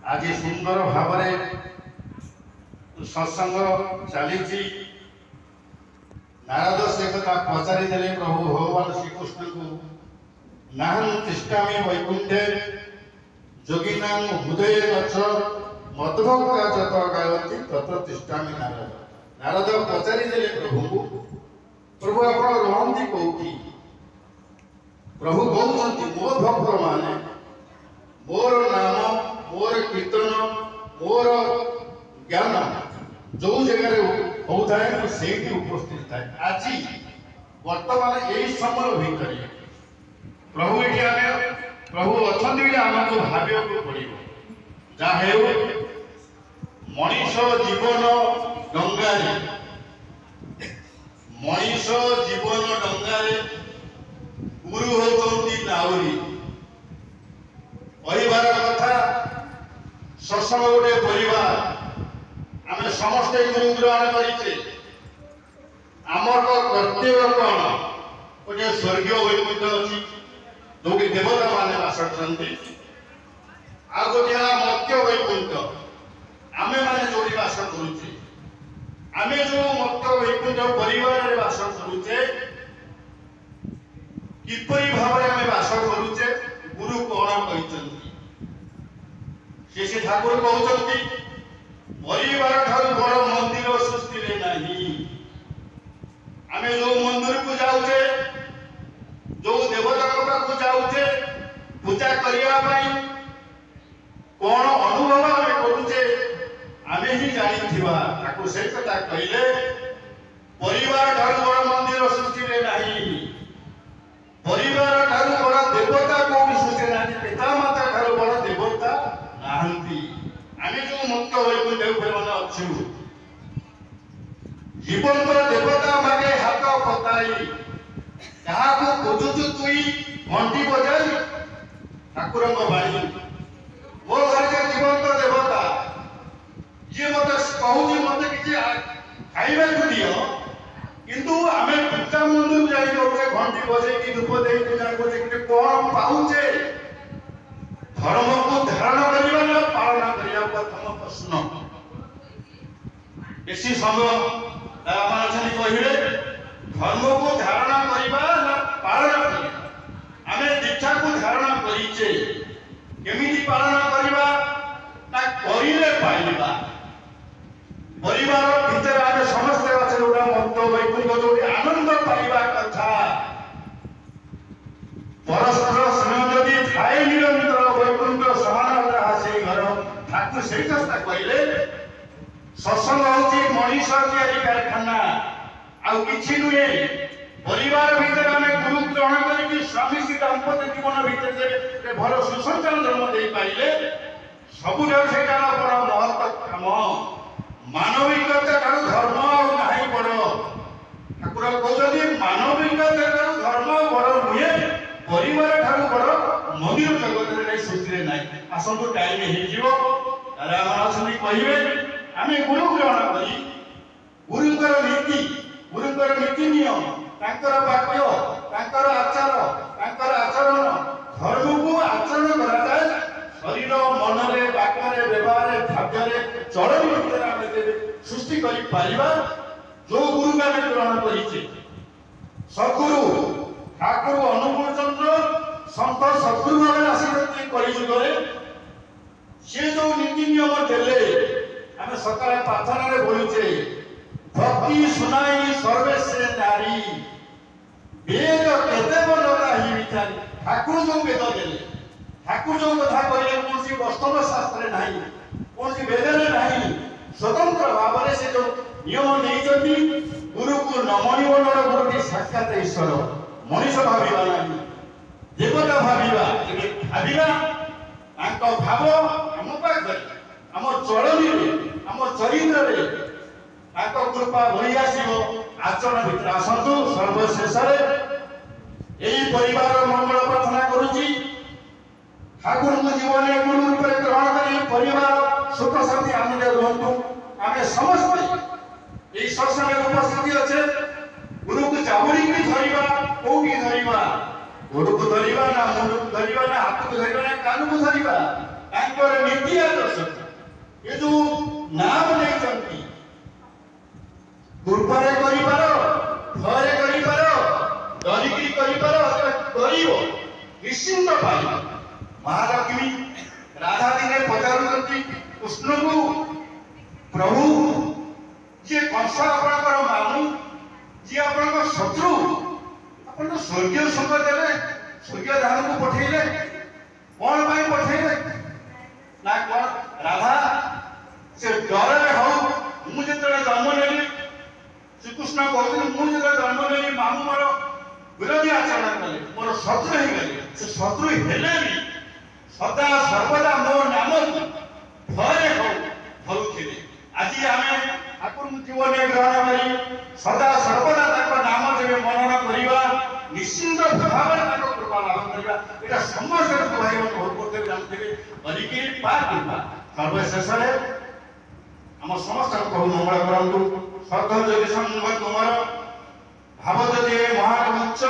आज सुंदर भाव सत्संग चली नारद से कथा पचारि देले प्रभु भगवान श्रीकृष्ण को नाहं तिष्ठामि वैकुंठे जोगिनां हृदय नच मद्भक्ता जत गायन्ति तत्र तिष्ठामि नारद। नारद पचारि देले प्रभु को प्रभु आपण रहंती कोठी? प्रभु कहउछंती मो भक्त माने मोर नाम मोर कीर्तन मोर ज्ञान जो जगह होता है से उपस्थित था। आज वर्तमान यही समय भितर प्रभु ये प्रभु अच्छा आमको भाविया पड़ो जहाँ मनीष जीवन डंगारे मनीष जीवन डंगारे गुरु होती नाउरी परिवार कथा सत्संग गोटे परिवार आम समस्ते गुरु ग्रहण करें आमर कर्तव्य कौन गोटे स्वर्गीय वैकुंठ अच्छी जो कि देवता माने बास करते आ गोटे मत्य वैकुंठ आमे माने जो बास करुचे आमे जो मत्य वैकुंठ परिवार बास करुचे किपरि भाव आमे बास करुचे गुरु कौन कहते से ठाकुर कहते परिवार ठार बड़ मंदिर सृष्टि रे नहीं आमे जो मंदिर को जाउचे जो देवता को जाउचे पूजा करिया पई कोन अनुभव आमे करूचे आमे ही जानि थिबा ताको से कथा कहिले परिवार ठार बड़ मंदिर सृष्टि रे नहीं परिवार ठार बड़ देवता को सृष्टि नहीं पिता माता ठार बड़ देवता नाहंती आमे जो मुक्त वैकुंठ ऊपर अच्छु जीवन देवता मागे हाथ पताई जहाँ को खोजुचु तुई घंटी बजाई ठाकुर बाणी मो घर के जीवन देवता ये मत कहूँ मत कि खाइबा दियो किंतु आमे पूजा मंदिर जाई घंटी बजे कि धूप दे पूजा करे कौन पाऊचे धर्म को धारण करने ना पालना करने प्रथम प्रश्न बेसी समय कहले धर्म को धारणा करने ना पालना करने आमे दीक्षा को धारणा करीचे केमिति पालना करबा ना करिले पाइबा परिवार भीतर आमे समस्त আছে ওটা মত বৈকুণ্ঠ जो आनंद पाइबा कथा परस्पर स्नेह যদি थाए निरंतर वैकुंठ समान हासे घर ठाकुर से कथा कहले सत्संग होची मनीष तैयारी कारखाना आ किछि नुहे परिवार भीतर आमे गुरु ग्रहण करी स्वामी श्री दाम्पत्य जीवन भीतर जे भल सुसंतान धर्म दे पाइले सबु सेटा बड़ महत्व काम मानविकता ठारू धर्म नाही बड़ ठाकुर कहते मानविकता ठारू धर्म बड़ नुहे परिवार ठारू बड़ मंदिर जगत रे सृष्टि रे नाही आसंतु टाइम हे जीवो अरे हम असली कहिबे आमे गुरु ग्रहण करी गुरुकर नीति नियम तांकर वाक्य तांकर आचार तांकर आचरण धर्म को आचरण करा जाए शरीर मन रे वाक्य रे व्यवहार रे भाग्य रे चलन भीतर आमे सृष्टि करी पारिबा जो गुरु का ग्रहण करिचे सद्गुरु ठाकुर अनुकूल चंद्र संत सद्गुरु भाव आशीर्वाद करी जुगरे से जो नीति नियम देले आमे सकाळे प्रार्थना रे बोलुचे भक्ति सुनाई सर्वेश्वर नारी वेद केते बनला ही विचारी ठाकुर जो वेद देले ठाकुर जो कथा कहले कोनसी वास्तव शास्त्र नाही कोनसी वेद रे नाही स्वतंत्र भाव रे से जो नियम नै जति गुरु को नमनि बनर गुरु की साक्षात ईश्वर मनीष भाबिबा नाही देवता भाबिबा जे भाबिबा तांको भाव हम पाखरे हम चलनी रे हम चरित्र रे ताको कृपा भई आसीबो आचरण भितर आसंतु सर्वशेष रे एई परिवार मंगल प्रार्थना करूची ठाकुर को जीवन में गुरु रूप में ग्रहण करी परिवार सुख शांति आनंद रहंतु आमे समस्त एई सत्संग उपस्थिति अछि गुरु को चाबुरी की धरिबा कोकी धरिबा गुरु को धरिबा ना मुंड को धरिबा ना हाथ को धरिबा ना कान को धरिबा तांकर नीति आदर्श ଏ ଯୋଉ ନାମ ନେଇଛନ୍ତି କୃପାରେ କରିପାର, ଭୟରେ କରିପାର, ଡରିକି କରିପାର, କରିବ ନିଶ୍ଚିନ୍ତ ପାଇବ। ମହାଲକ୍ଷ୍ମୀ ରାଧା ଦିନେ ପଚାରୁଛନ୍ତି କୃଷ୍ଣଙ୍କୁ, ପ୍ରଭୁ ଯିଏ କଂସ ଆପଣଙ୍କର ମାମୁଁ, ଯିଏ ଆପଣଙ୍କ ଶତ୍ରୁ, ଆପଣ ତ ସ୍ୱର୍ଗୀୟ ସୁଖ ଦେଲେ, ସ୍ୱର୍ଗୀୟ ଧାମକୁ ପଠେଇଲେ, କଣ ପାଇଁ ପଠେଇଲେ? ନା କଣ ରାଧା ସେ ଡରରେ ହଉ, ମୁଁ ଯେତେବେଳେ ଜନ୍ମ ନେଲି, ଶ୍ରୀକୃଷ୍ଣ କହୁଥିଲେ ମୁଁ ଯେତେବେଳେ ଜନ୍ମ ନେଲି ମାମୁଁ ମୋର ବିରୋଧୀ ଆଚରଣ କଲେ, ମୋର ଶତ୍ରୁ ହେଇଗଲେ, ସେ ଶତ୍ରୁ ହେଲେ ବି ସଦା ସର୍ବଦା ମୋ ନାମକୁ ଭୟରେ ହଉ ଧରୁଥିଲେ। ଆଜି ଆମେ ଠାକୁରଙ୍କୁ ଜୀବନରେ ଗ୍ରହଣ କରି ସଦା ସର୍ବଦା ତାଙ୍କ ନାମ ଯେବେ ମନନ କରିବା, ନିଶ୍ଚିନ୍ତ ଭାବରେ ତାଙ୍କ କୃପା ଲାଭ କରିବା। ଏଇଟା ସମସ୍ତେ ଭାଇ ବହୁତ କରୁଥିବେ, ଜାଣୁଥିବେ। କରିକି ପା କୃପା ସର୍ବଶେଷରେ ଆମ ସମସ୍ତଙ୍କୁ ପ୍ରଭୁ ମଙ୍ଗଳ କରନ୍ତୁ। ସର୍ବ ଯଦି ସଙ୍ଗ ତୁମର, ଭାବ ଯଦି ମହାନ ଉଚ୍ଚ,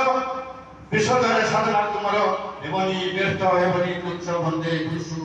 ବିଶୋଧରେ ସାଧନା ତୁମର, ହେବନି ବ୍ୟର୍ଥ, ହେବନି ତୁଚ୍ଛ, ବନ୍ଦେ ଗୁରୁଷୁ